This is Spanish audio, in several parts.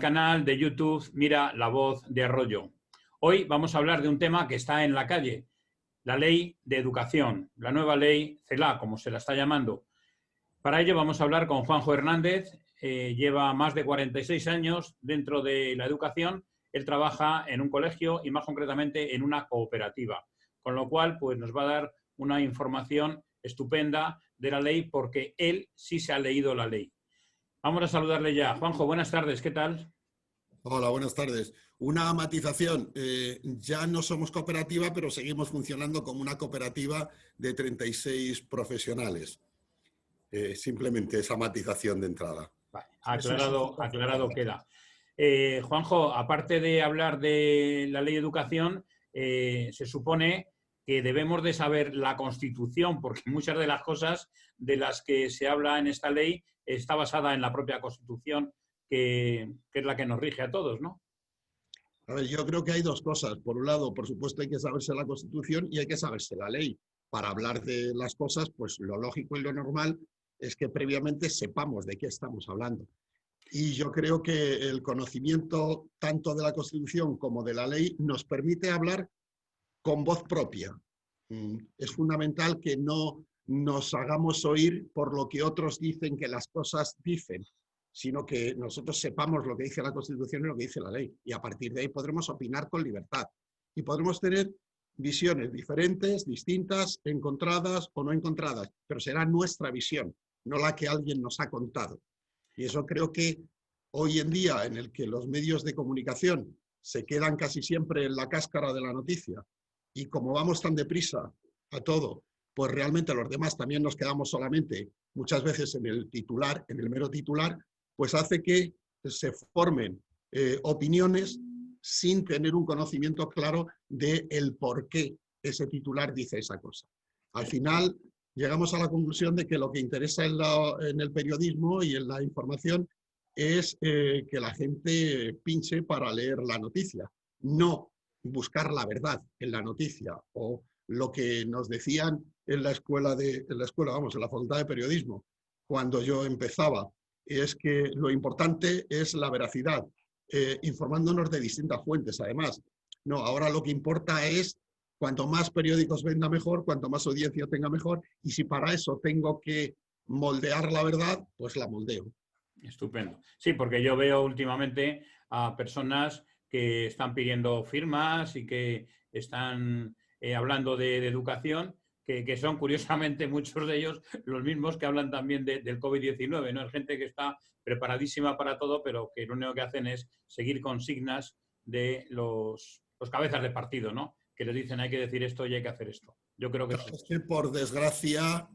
canal de YouTube Mira la Voz de Arroyo. Hoy vamos a hablar de un tema que está en la calle, la Ley de Educación, la nueva Ley CELA, como se la está llamando. Para ello vamos a hablar con Juanjo Hernández, lleva más de 46 años dentro de la educación, él trabaja en un colegio y más concretamente en una cooperativa, con lo cual pues, nos va a dar una información estupenda de la ley porque él sí se ha leído la ley. Vamos a saludarle ya. Juanjo, buenas tardes, ¿qué tal? Hola, buenas tardes. Una matización. Ya no somos cooperativa, pero seguimos funcionando como una cooperativa de 36 profesionales. Simplemente esa matización de entrada. Vale, aclarado queda. Juanjo, aparte de hablar de la ley de educación, se supone que debemos de saber la Constitución, porque muchas de las cosas de las que se habla en esta ley está basada en la propia Constitución, que es la que nos rige a todos, ¿no? A ver, yo creo que hay dos cosas. Por un lado, por supuesto, hay que saberse la Constitución y hay que saberse la ley. Para hablar de las cosas, pues lo lógico y lo normal es que previamente sepamos de qué estamos hablando. Y yo creo que el conocimiento tanto de la Constitución como de la ley nos permite hablar con voz propia. Es fundamental que no nos hagamos oír por lo que otros dicen que las cosas dicen, sino que nosotros sepamos lo que dice la Constitución y lo que dice la ley. Y a partir de ahí podremos opinar con libertad. Y podremos tener visiones diferentes, distintas, encontradas o no encontradas, pero será nuestra visión, no la que alguien nos ha contado. Y eso creo que hoy en día, en el que los medios de comunicación se quedan casi siempre en la cáscara de la noticia, y como vamos tan deprisa a todo, pues realmente los demás también nos quedamos solamente muchas veces en el titular, en el mero titular, pues hace que se formen opiniones sin tener un conocimiento claro del por qué ese titular dice esa cosa. Al final llegamos a la conclusión de que lo que interesa en el periodismo y en la información es que la gente pinche para leer la noticia, no buscar la verdad en la noticia. O lo que nos decían en la facultad de periodismo, cuando yo empezaba, es que lo importante es la veracidad, informándonos de distintas fuentes, además. No, ahora lo que importa es cuanto más periódicos venda mejor, cuanto más audiencia tenga mejor, y si para eso tengo que moldear la verdad, pues la moldeo. Estupendo. Sí, porque yo veo últimamente a personas que están pidiendo firmas y que están hablando de educación, que son curiosamente muchos de ellos los mismos que hablan también del COVID-19, ¿no? Es gente que está preparadísima para todo, pero que lo único que hacen es seguir consignas de los cabezas de partido, ¿no? Que les dicen hay que decir esto y hay que hacer esto. Yo creo que es que por desgracia,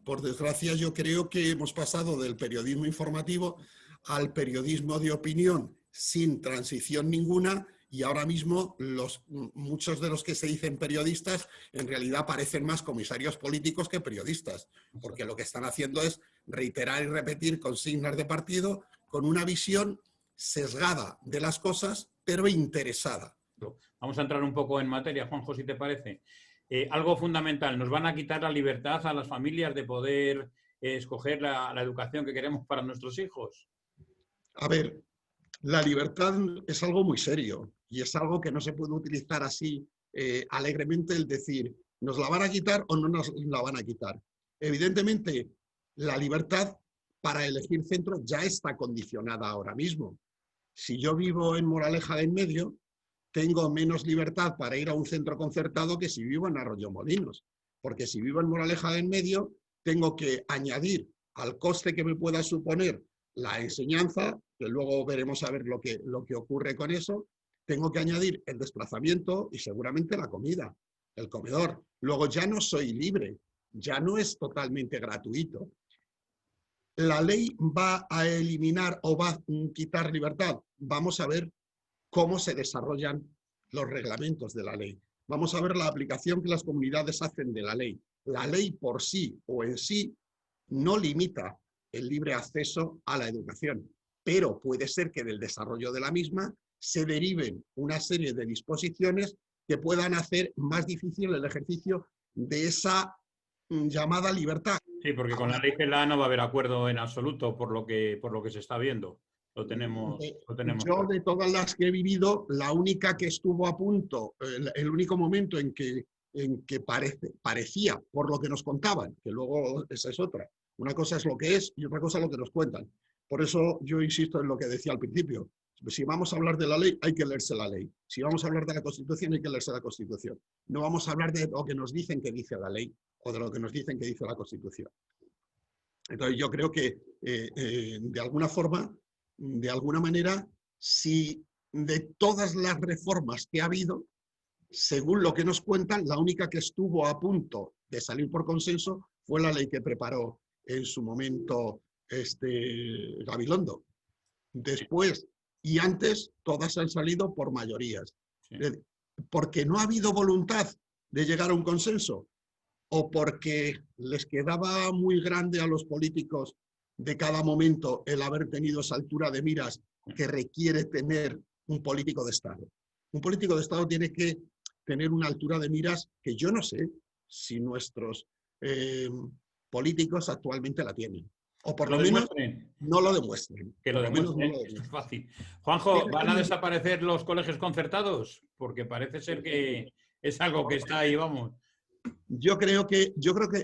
yo creo que hemos pasado del periodismo informativo al periodismo de opinión sin transición ninguna, y ahora mismo muchos de los que se dicen periodistas en realidad parecen más comisarios políticos que periodistas, porque lo que están haciendo es reiterar y repetir consignas de partido con una visión sesgada de las cosas, pero interesada. Vamos a entrar un poco en materia, Juanjo, si te parece. Algo fundamental, nos van a quitar la libertad a las familias de poder escoger la educación que queremos para nuestros hijos. A ver, la libertad es algo muy serio y es algo que no se puede utilizar así alegremente, el decir, ¿nos la van a quitar o no nos la van a quitar? Evidentemente, la libertad para elegir centro ya está condicionada ahora mismo. Si yo vivo en Moraleja de en Medio, tengo menos libertad para ir a un centro concertado que si vivo en Arroyomolinos, porque si vivo en Moraleja de en Medio, tengo que añadir al coste que me pueda suponer la enseñanza, que luego veremos a ver lo que ocurre con eso, tengo que añadir el desplazamiento y seguramente la comida, el comedor. Luego ya no soy libre, ya no es totalmente gratuito. ¿La ley va a eliminar o va a quitar libertad? Vamos a ver cómo se desarrollan los reglamentos de la ley. Vamos a ver la aplicación que las comunidades hacen de la ley. La ley por sí o en sí no limita el libre acceso a la educación, pero puede ser que del desarrollo de la misma se deriven una serie de disposiciones que puedan hacer más difícil el ejercicio de esa llamada libertad. Sí, porque con la ley CELA no va a haber acuerdo en absoluto por lo que se está viendo. lo tenemos Yo, claro. de todas las que he vivido, la única que estuvo a punto, el único momento en que parecía, por lo que nos contaban, que luego esa es otra. Una cosa es lo que es y otra cosa es lo que nos cuentan. Por eso yo insisto en lo que decía al principio. Si vamos a hablar de la ley, hay que leerse la ley. Si vamos a hablar de la Constitución, hay que leerse la Constitución. No vamos a hablar de lo que nos dicen que dice la ley o de lo que nos dicen que dice la Constitución. Entonces yo creo que de alguna forma, de alguna manera, si de todas las reformas que ha habido, según lo que nos cuentan, la única que estuvo a punto de salir por consenso fue la ley que preparó en su momento Gabilondo. Después y antes, todas han salido por mayorías. Sí. Porque no ha habido voluntad de llegar a un consenso o porque les quedaba muy grande a los políticos de cada momento el haber tenido esa altura de miras que requiere tener un político de Estado. Un político de Estado tiene que tener una altura de miras que yo no sé si nuestros políticos actualmente la tienen. O por lo menos no lo demuestren. Que lo demuestren, es fácil. Juanjo, ¿van a desaparecer los colegios concertados? Porque parece ser que es algo que está ahí, vamos. Yo creo que,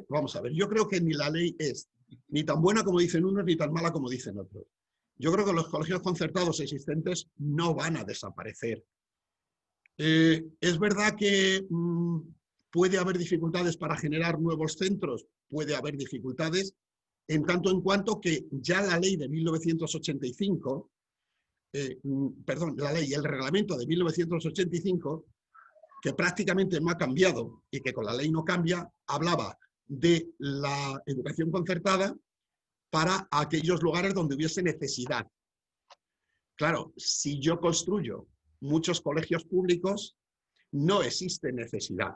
vamos a ver, yo creo que ni la ley es ni tan buena como dicen unos, ni tan mala como dicen otros. Yo creo que los colegios concertados existentes no van a desaparecer. Es verdad que puede haber dificultades para generar nuevos centros, puede haber dificultades, en tanto en cuanto que ya la ley de 1985, el reglamento de 1985, que prácticamente no ha cambiado y que con la ley no cambia, hablaba de la educación concertada para aquellos lugares donde hubiese necesidad. Claro, si yo construyo muchos colegios públicos, no existe necesidad.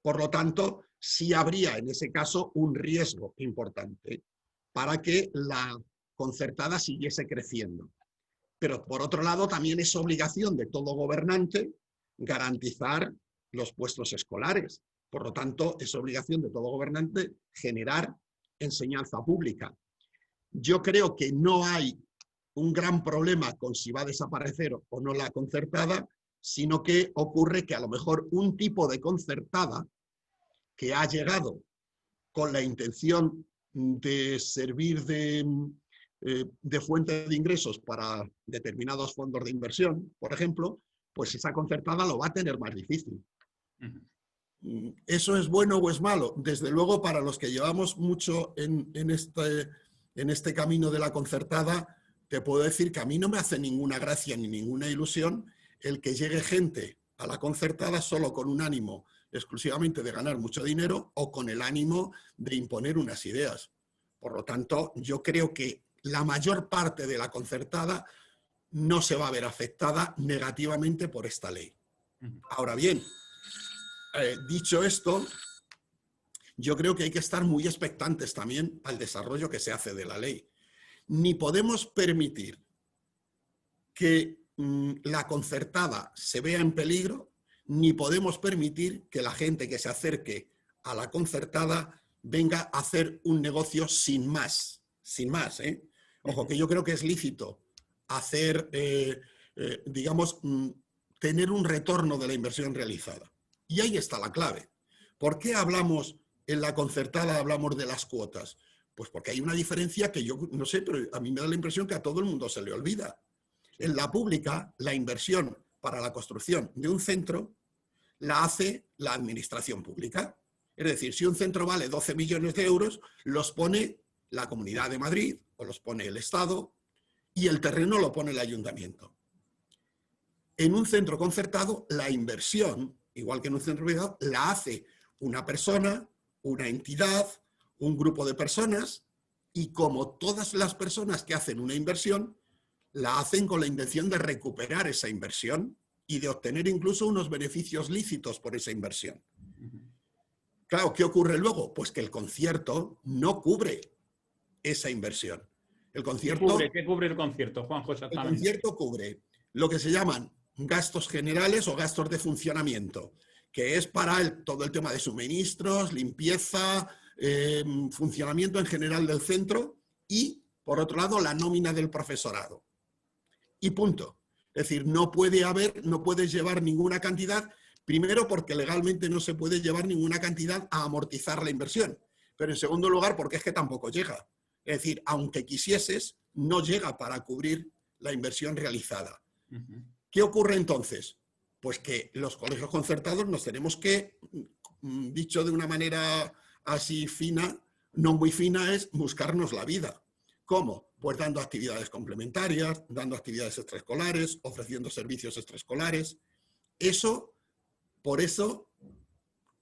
Por lo tanto, sí habría en ese caso un riesgo importante para que la concertada siguiese creciendo. Pero por otro lado, también es obligación de todo gobernante garantizar los puestos escolares. Por lo tanto, es obligación de todo gobernante generar enseñanza pública. Yo creo que no hay un gran problema con si va a desaparecer o no la concertada, sino que ocurre que a lo mejor un tipo de concertada que ha llegado con la intención de servir de fuente de ingresos para determinados fondos de inversión, por ejemplo, pues esa concertada lo va a tener más difícil. ¿Eso es bueno o es malo? Desde luego, para los que llevamos mucho en este camino de la concertada, te puedo decir que a mí no me hace ninguna gracia ni ninguna ilusión el que llegue gente a la concertada solo con un ánimo exclusivamente de ganar mucho dinero o con el ánimo de imponer unas ideas. Por lo tanto, yo creo que la mayor parte de la concertada no se va a ver afectada negativamente por esta ley. Ahora bien, dicho esto, yo creo que hay que estar muy expectantes también al desarrollo que se hace de la ley. Ni podemos permitir que la concertada se vea en peligro, ni podemos permitir que la gente que se acerque a la concertada venga a hacer un negocio sin más. Sin más, ¿eh? Ojo, que yo creo que es lícito hacer, digamos, tener un retorno de la inversión realizada. Y ahí está la clave. ¿Por qué hablamos en la concertada, hablamos de las cuotas? Pues porque hay una diferencia que yo no sé, pero a mí me da la impresión que a todo el mundo se le olvida. En la pública, la inversión para la construcción de un centro la hace la administración pública. Es decir, si un centro vale 12 millones de euros, los pone la Comunidad de Madrid o los pone el Estado y el terreno lo pone el ayuntamiento. En un centro concertado, la inversión, igual que en un centro privado, la hace una persona, una entidad, un grupo de personas, y como todas las personas que hacen una inversión, la hacen con la intención de recuperar esa inversión y de obtener incluso unos beneficios lícitos por esa inversión. Claro, ¿qué ocurre luego? Pues que el concierto no cubre esa inversión. El concierto, ¿Qué cubre el concierto, Juanjo, exactamente? El concierto cubre lo que se llaman gastos generales o gastos de funcionamiento, que es para todo el tema de suministros, limpieza, funcionamiento en general del centro y, por otro lado, la nómina del profesorado. y punto. Es decir, no puedes llevar ninguna cantidad, primero porque legalmente no se puede llevar ninguna cantidad a amortizar la inversión, pero en segundo lugar porque es que tampoco llega. Es decir, aunque quisieses, no llega para cubrir la inversión realizada. ¿Qué ocurre entonces? Pues que los colegios concertados nos tenemos que, dicho de una manera así fina, no muy fina, es buscarnos la vida. ¿Cómo? Pues dando actividades complementarias, dando actividades extraescolares, ofreciendo servicios extraescolares. Por eso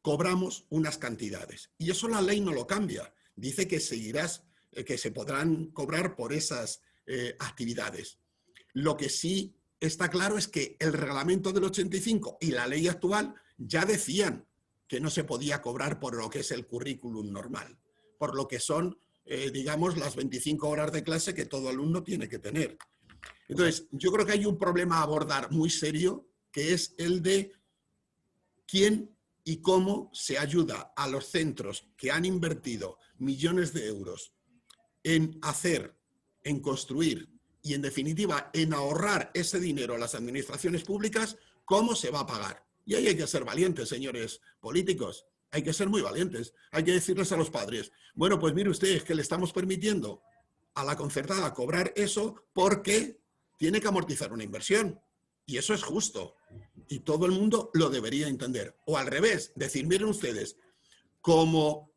cobramos unas cantidades. Y eso la ley no lo cambia. Dice que que se podrán cobrar por esas actividades. Lo que sí está claro es que el reglamento del 85 y la ley actual ya decían que no se podía cobrar por lo que es el currículum normal, por lo que son, digamos, las 25 horas de clase que todo alumno tiene que tener. Entonces, yo creo que hay un problema a abordar muy serio, que es el de quién y cómo se ayuda a los centros que han invertido millones de euros en hacer, en construir y, en definitiva, en ahorrar ese dinero a las administraciones públicas, cómo se va a pagar. Y ahí hay que ser valientes, señores políticos. Hay que ser muy valientes. Hay que decirles a los padres, bueno, pues mire usted, es que le estamos permitiendo a la concertada cobrar eso porque tiene que amortizar una inversión. Y eso es justo. Y todo el mundo lo debería entender. O al revés, decir, miren ustedes, como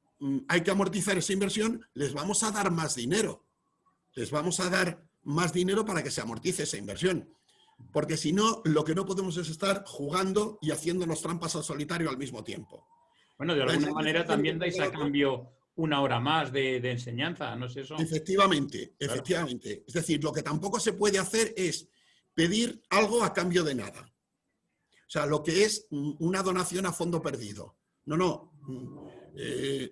hay que amortizar esa inversión, les vamos a dar más dinero. Les vamos a dar más dinero para que se amortice esa inversión. Porque si no, lo que no podemos es estar jugando y haciéndonos trampas al solitario al mismo tiempo. Bueno, de alguna manera también dais a cambio una hora más de enseñanza, ¿no es eso? Efectivamente, Claro. efectivamente. Es decir, lo que tampoco se puede hacer es pedir algo a cambio de nada. O sea, lo que es una donación a fondo perdido. No.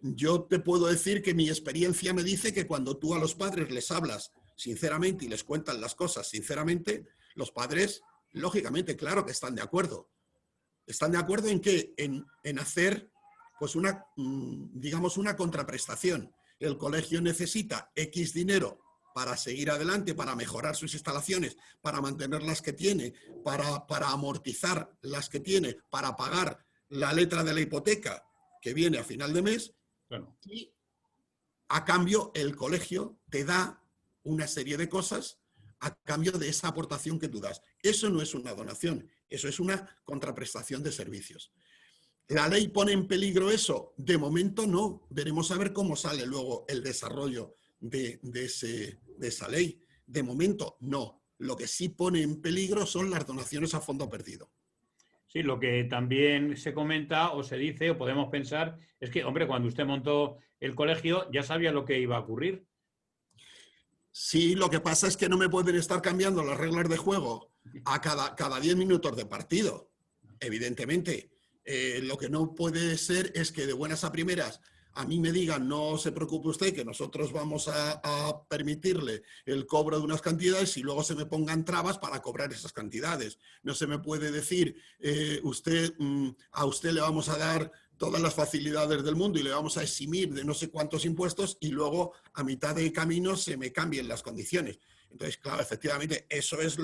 Yo te puedo decir que mi experiencia me dice que cuando tú a los padres les hablas sinceramente y les cuentan las cosas sinceramente, los padres, lógicamente, claro que están de acuerdo. Están de acuerdo en que en hacer, pues digamos, una contraprestación. El colegio necesita X dinero para seguir adelante, para mejorar sus instalaciones, para mantener las que tiene, para amortizar las que tiene, para pagar la letra de la hipoteca que viene a final de mes. Bueno. Y a cambio el colegio te da una serie de cosas a cambio de esa aportación que tú das. Eso no es una donación, eso es una contraprestación de servicios. ¿La ley pone en peligro eso? De momento no. Veremos a ver cómo sale luego el desarrollo de esa ley. De momento no. Lo que sí pone en peligro son las donaciones a fondo perdido. Sí, lo que también se comenta o se dice o podemos pensar es que, hombre, cuando usted montó el colegio ya sabía lo que iba a ocurrir. Sí, lo que pasa es que no me pueden estar cambiando las reglas de juego a cada 10 minutos de partido, evidentemente. Lo que no puede ser es que de buenas a primeras a mí me digan, no se preocupe usted, que nosotros vamos a permitirle el cobro de unas cantidades y luego se me pongan trabas para cobrar esas cantidades. No se me puede decir, a usted le vamos a dar todas las facilidades del mundo y le vamos a eximir de no sé cuántos impuestos y luego a mitad de camino se me cambien las condiciones. Entonces, claro, efectivamente, eso es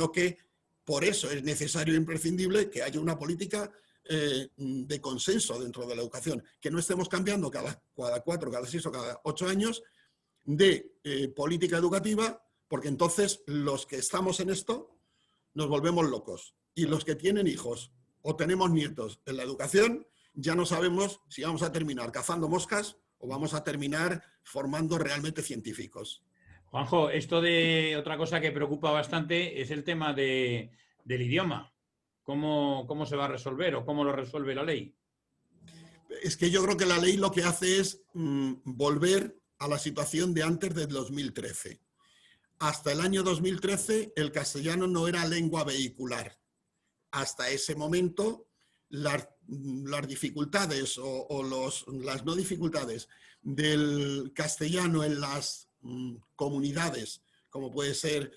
por eso es necesario e imprescindible que haya una política de consenso dentro de la educación, que no estemos cambiando cada 4, cada 6 o cada 8 años de política educativa, porque entonces los que estamos en esto nos volvemos locos y los que tienen hijos o tenemos nietos en la educación ya no sabemos si vamos a terminar cazando moscas o vamos a terminar formando realmente científicos. Juanjo, esto de otra cosa que preocupa bastante es el tema del idioma. ¿Cómo se va a resolver o cómo lo resuelve la ley? Es que yo creo que la ley lo que hace es volver a la situación de antes del 2013. Hasta el año 2013 el castellano no era lengua vehicular. Hasta ese momento las dificultades las no dificultades del castellano en las comunidades, como puede ser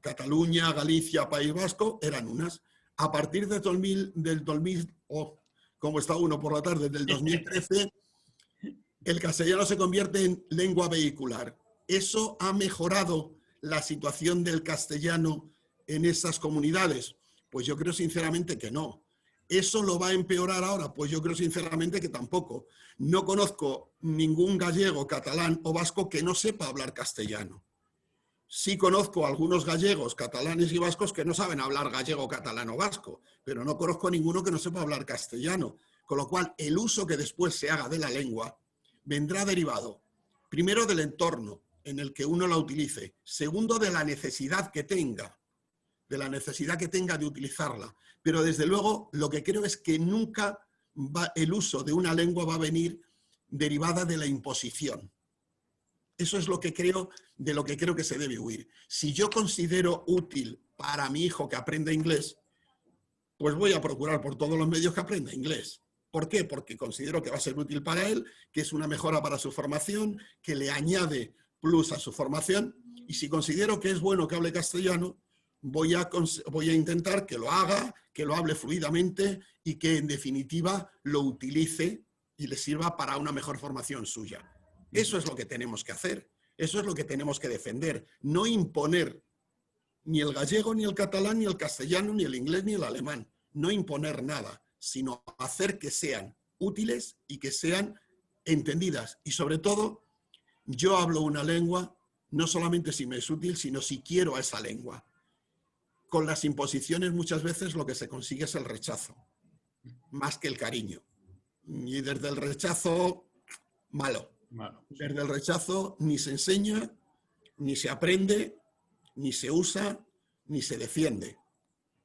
Cataluña, Galicia, País Vasco, eran unas. A partir del 2000, como está uno por la tarde, del 2013, el castellano se convierte en lengua vehicular. Eso ha mejorado la situación del castellano en esas comunidades? Pues yo creo sinceramente que no. ¿Eso lo va a empeorar ahora? Pues yo creo sinceramente que tampoco. No conozco ningún gallego, catalán o vasco que no sepa hablar castellano. Sí conozco algunos gallegos, catalanes y vascos que no saben hablar gallego, catalán o vasco, pero no conozco a ninguno que no sepa hablar castellano. Con lo cual, el uso que después se haga de la lengua vendrá derivado, primero, del entorno en el que uno la utilice, segundo, de la necesidad que tenga, de utilizarla. Pero desde luego, lo que creo es que nunca el uso de una lengua va a venir derivada de la imposición. Eso es lo que creo, de lo que creo que se debe huir. Si yo considero útil para mi hijo que aprenda inglés, pues voy a procurar por todos los medios que aprenda inglés. ¿Por qué? Porque considero que va a ser útil para él, que es una mejora para su formación, que le añade plus a su formación. Y si considero que es bueno que hable castellano, voy a intentar que lo haga, que lo hable fluidamente y que en definitiva lo utilice y le sirva para una mejor formación suya. Eso es lo que tenemos que hacer, eso es lo que tenemos que defender, no imponer ni el gallego, ni el catalán, ni el castellano, ni el inglés, ni el alemán, no imponer nada, sino hacer que sean útiles y que sean entendidas. Y sobre todo, yo hablo una lengua no solamente si me es útil, sino si quiero a esa lengua. Con las imposiciones muchas veces lo que se consigue es el rechazo, más que el cariño. Y desde el rechazo, malo. Desde el rechazo ni se enseña, ni se aprende, ni se usa, ni se defiende.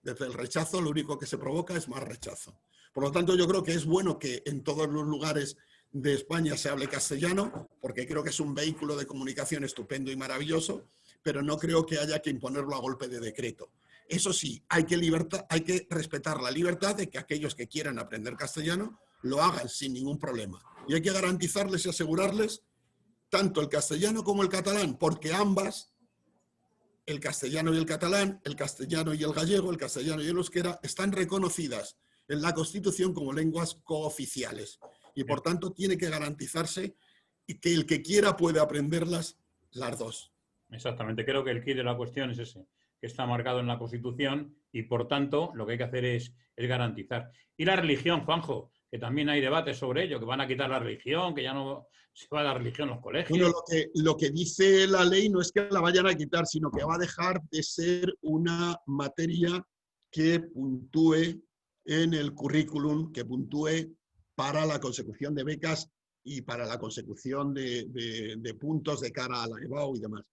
Desde el rechazo lo único que se provoca es más rechazo. Por lo tanto, yo creo que es bueno que en todos los lugares de España se hable castellano, porque creo que es un vehículo de comunicación estupendo y maravilloso, pero no creo que haya que imponerlo a golpe de decreto. Eso sí, hay que respetar la libertad de que aquellos que quieran aprender castellano lo hagan sin ningún problema. Y hay que garantizarles y asegurarles tanto el castellano como el catalán, porque ambas, el castellano y el catalán, el castellano y el gallego, el castellano y el euskera, están reconocidas en la Constitución como lenguas cooficiales. Y por tanto tiene que garantizarse que el que quiera puede aprenderlas las dos. Exactamente, creo que el quid de la cuestión es ese, que está marcado en la Constitución y por tanto lo que hay que hacer es garantizar. Y la religión, Juanjo, que también hay debates sobre ello, que van a quitar la religión, que ya no se va a dar religión en los colegios. Bueno, lo que dice la ley no es que la vayan a quitar, sino que va a dejar de ser una materia que puntúe en el currículum, que puntúe para la consecución de becas y para la consecución de puntos de cara a la EBAU y demás.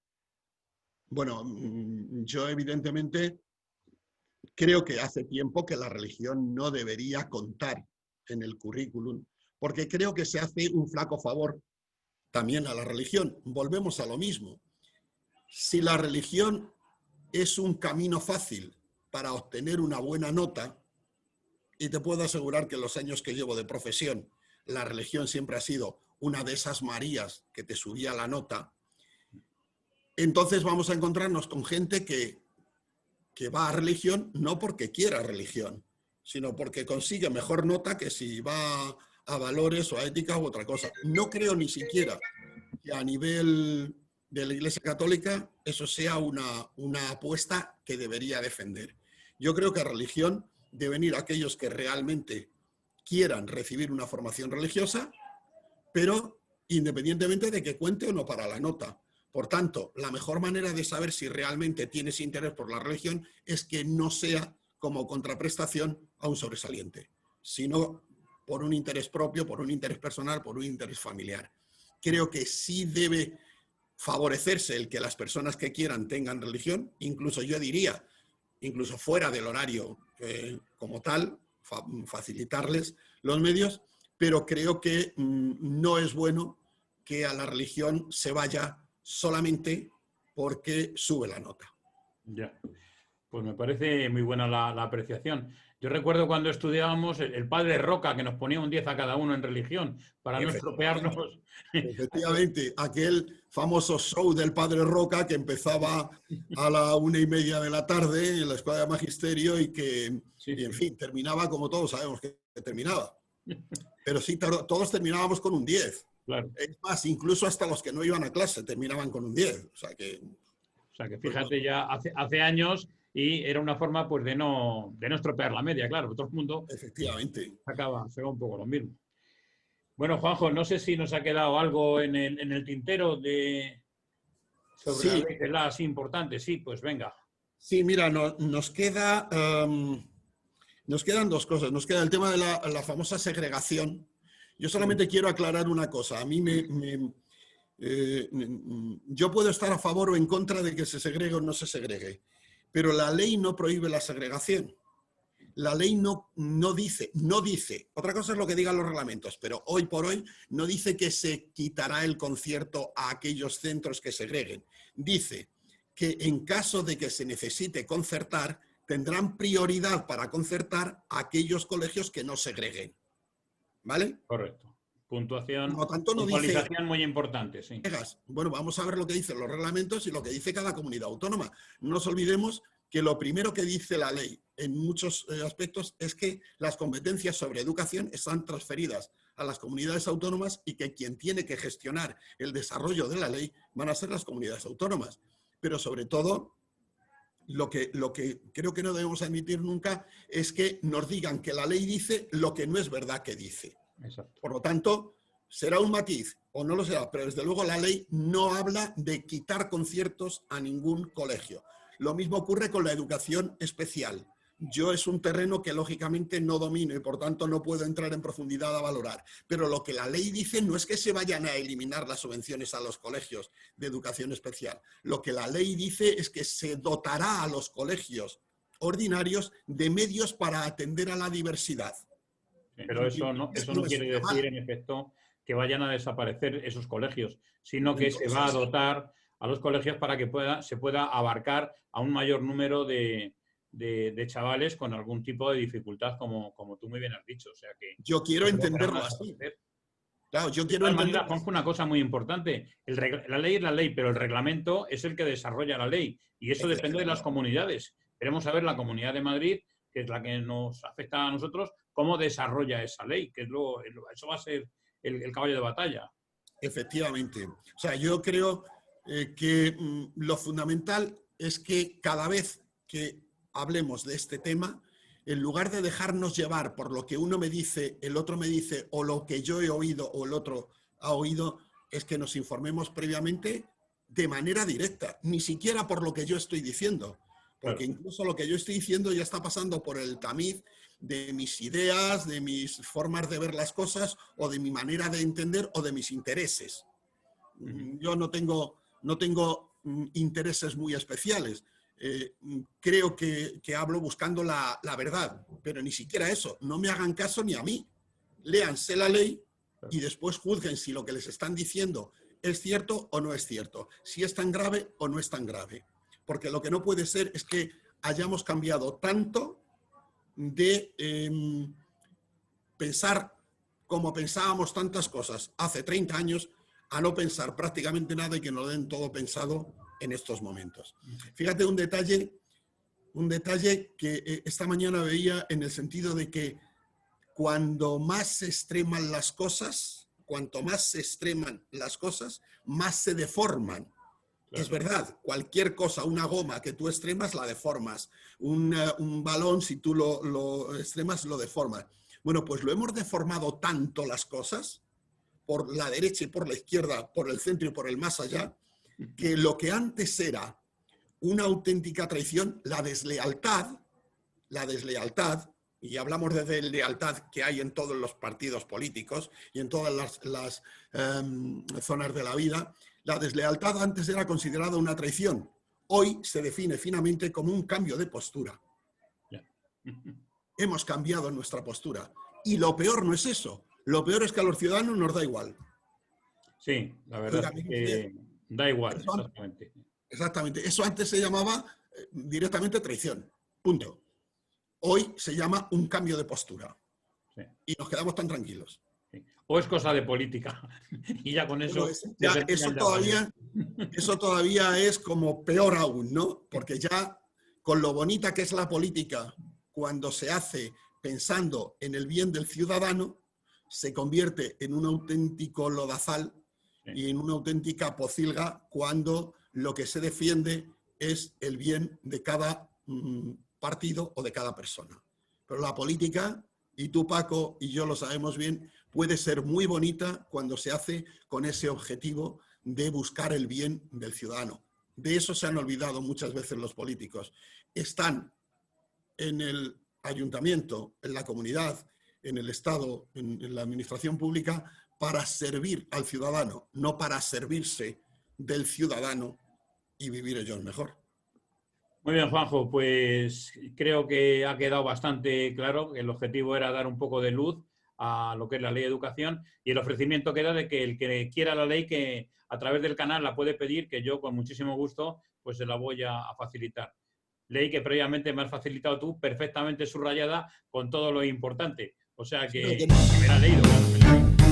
Bueno, yo evidentemente creo que hace tiempo que la religión no debería contar en el currículum, porque creo que se hace un flaco favor también a la religión. Volvemos a lo mismo. Si la religión es un camino fácil para obtener una buena nota, y te puedo asegurar que en los años que llevo de profesión, la religión siempre ha sido una de esas Marías que te subía la nota, entonces vamos a encontrarnos con gente que va a religión no porque quiera religión, sino porque consigue mejor nota que si va a valores o a ética u otra cosa. No creo ni siquiera que a nivel de la Iglesia Católica eso sea una apuesta que debería defender. Yo creo que a religión deben ir aquellos que realmente quieran recibir una formación religiosa, pero independientemente de que cuente o no para la nota. Por tanto, la mejor manera de saber si realmente tienes interés por la religión es que no sea como contraprestación a un sobresaliente, sino por un interés propio, por un interés personal, por un interés familiar. Creo que sí debe favorecerse el que las personas que quieran tengan religión, incluso yo diría, incluso fuera del horario como tal, facilitarles los medios, pero creo que no es bueno que a la religión se vaya solamente porque sube la nota. Ya, pues me parece muy buena la apreciación. Yo recuerdo cuando estudiábamos el padre Roca, que nos ponía un 10 a cada uno en religión, para no estropearnos. Efectivamente, aquel famoso show del padre Roca que empezaba a la 1:30 de la tarde en la escuela de magisterio y que, en fin, terminaba como todos sabemos que terminaba. Pero sí, todos terminábamos con un 10. Claro. Es más, incluso hasta los que no iban a clase terminaban con un 10. O sea que fíjate, ya hace años y era una forma pues de no estropear la media, claro, todo el mundo Efectivamente. se va un poco lo mismo. Bueno, Juanjo, no sé si nos ha quedado algo en el tintero sobre la Sí, ley CELA así importante. Sí, pues venga. sí, mira, nos queda, nos quedan dos cosas. Nos queda el tema de la famosa segregación. Yo solamente quiero aclarar una cosa. A mí yo puedo estar a favor o en contra de que se segregue o no se segregue, pero la ley no prohíbe la segregación. La ley no dice, otra cosa es lo que digan los reglamentos, pero hoy por hoy no dice que se quitará el concierto a aquellos centros que segreguen. Dice que en caso de que se necesite concertar, tendrán prioridad para concertar a aquellos colegios que no segreguen. ¿Vale? Correcto. Por Puntuación, lo tanto, no dice, puntualización muy importante, sí. bueno, vamos a ver lo que dicen los reglamentos y lo que dice cada comunidad autónoma. No nos olvidemos que lo primero que dice la ley en muchos aspectos es que las competencias sobre educación están transferidas a las comunidades autónomas y que quien tiene que gestionar el desarrollo de la ley van a ser las comunidades autónomas. Pero sobre todo, lo que creo que no debemos admitir nunca es que nos digan que la ley dice lo que no es verdad que dice. Exacto. Por lo tanto, será un matiz o no lo será, pero desde luego la ley no habla de quitar conciertos a ningún colegio. Lo mismo ocurre con la educación especial. Yo es un terreno que lógicamente no domino y por tanto no puedo entrar en profundidad a valorar. Pero lo que la ley dice no es que se vayan a eliminar las subvenciones a los colegios de educación especial. Lo que la ley dice es que se dotará a los colegios ordinarios de medios para atender a la diversidad. Pero eso no quiere decir, en efecto, que vayan a desaparecer esos colegios, sino que se va a dotar a los colegios para que se pueda abarcar a un mayor número de chavales con algún tipo de dificultad, como tú muy bien has dicho. O sea que yo quiero entenderlo así. Claro, yo quiero entender. Juanjo, una cosa muy importante. La ley es la ley, pero el reglamento es el que desarrolla la ley. Y eso depende de las comunidades. Queremos saber la Comunidad de Madrid, que es la que nos afecta a nosotros, cómo desarrolla esa ley, que eso va a ser el caballo de batalla. Efectivamente. O sea, yo creo que lo fundamental es que cada vez que hablemos de este tema, en lugar de dejarnos llevar por lo que uno me dice, el otro me dice, o lo que yo he oído o el otro ha oído, es que nos informemos previamente de manera directa, ni siquiera por lo que yo estoy diciendo, porque incluso lo que yo estoy diciendo ya está pasando por el tamiz de mis ideas, de mis formas de ver las cosas, o de mi manera de entender, o de mis intereses. Yo no tengo intereses muy especiales. Creo que hablo buscando la verdad, pero ni siquiera eso. No me hagan caso ni a mí. Léanse la ley y después juzguen si lo que les están diciendo es cierto o no es cierto, si es tan grave o no es tan grave. Porque lo que no puede ser es que hayamos cambiado tanto de pensar como pensábamos tantas cosas hace 30 años a no pensar prácticamente nada y que nos den todo pensado en estos momentos. Fíjate un detalle que esta mañana veía en el sentido de que cuando más se extreman las cosas, cuanto más se extreman las cosas, más se deforman. Claro. Es verdad, cualquier cosa, una goma que tú extremas, la deformas. Un balón, si tú lo extremas, lo deformas. Bueno, pues lo hemos deformado tanto las cosas, por la derecha y por la izquierda, por el centro y por el más allá, que lo que antes era una auténtica traición, la deslealtad, y hablamos de deslealtad que hay en todos los partidos políticos y en todas las zonas de la vida, la deslealtad antes era considerada una traición. Hoy se define finamente como un cambio de postura. Hemos cambiado nuestra postura. Y lo peor no es eso. Lo peor es que a los ciudadanos nos da igual. Sí, la verdad es que da igual, exactamente. Exactamente. Eso antes se llamaba directamente traición. Punto. Hoy se llama un cambio de postura. Sí. Y nos quedamos tan tranquilos. Sí. O es cosa de política. Y ya con eso... Eso todavía es como peor aún, ¿no? Porque ya con lo bonita que es la política, cuando se hace pensando en el bien del ciudadano, se convierte en un auténtico lodazal y en una auténtica pocilga cuando lo que se defiende es el bien de cada partido o de cada persona. Pero la política, y tú, Paco, y yo lo sabemos bien, puede ser muy bonita cuando se hace con ese objetivo de buscar el bien del ciudadano. De eso se han olvidado muchas veces los políticos. Están en el ayuntamiento, en la comunidad, en el Estado, en la administración pública, para servir al ciudadano, no para servirse del ciudadano y vivir ellos mejor. Muy bien, Juanjo, pues creo que ha quedado bastante claro que el objetivo era dar un poco de luz a lo que es la ley de educación y el ofrecimiento queda de que el que quiera la ley, que a través del canal la puede pedir, que yo con muchísimo gusto pues se la voy a facilitar. Ley que previamente me has facilitado tú, perfectamente subrayada con todo lo importante. O sea que me la he leído, claro, me la he leído.